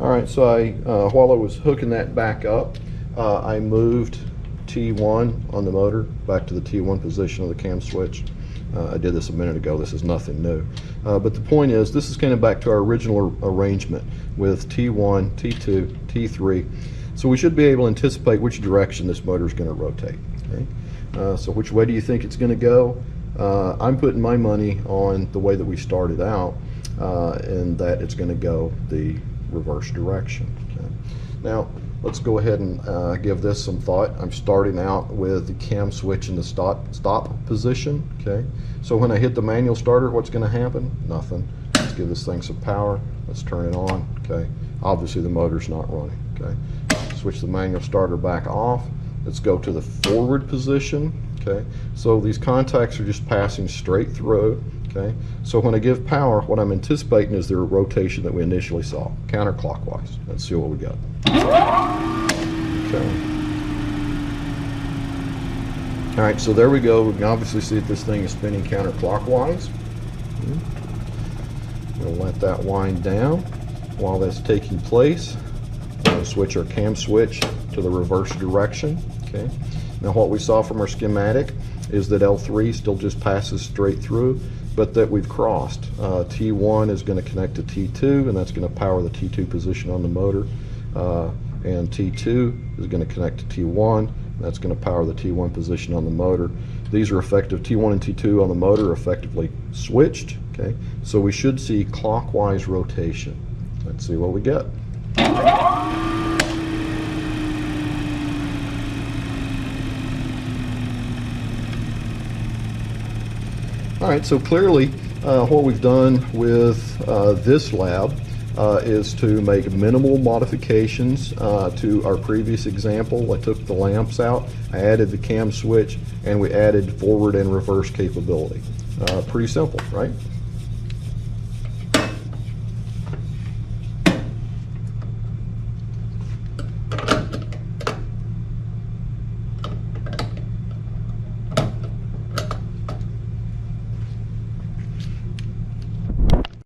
All right, so while I was hooking that back up, I moved T1 on the motor back to the T1 position of the cam switch. I did this a minute ago. This is nothing new. But the point is, this is kind of back to our original arrangement with T1, T2, T3. So we should be able to anticipate which direction this motor is going to rotate. Okay? So which way do you think it's going to go? I'm putting my money on the way that we started out, and that it's going to go the reverse direction. Okay? Now, let's go ahead and give this some thought. I'm starting out with the cam switch in the stop position. Okay, so when I hit the manual starter, what's going to happen? Nothing. Let's give this thing some power. Let's turn it on. Okay, obviously the motor's not running. Okay, switch the manual starter back off. Let's go to the forward position. Okay, so these contacts are just passing straight through. Okay, so when I give power, what I'm anticipating is the rotation that we initially saw, counterclockwise. Let's see what we got. Okay. All right, so there we go. We can obviously see that this thing is spinning counterclockwise. We'll let that wind down. While that's taking place, we'll switch our cam switch to the reverse direction. Okay. Now what we saw from our schematic is that L3 still just passes straight through, but that we've crossed. T1 is going to connect to T2, and that's going to power the T2 position on the motor. And T2 is going to connect to T1, and that's going to power the T1 position on the motor. These are effective. T1 and T2 on the motor are effectively switched. Okay, so we should see clockwise rotation. Let's see what we get. All right, so clearly what we've done with this lab is to make minimal modifications to our previous example. I took the lamps out, I added the cam switch, and we added forward and reverse capability. Pretty simple, right?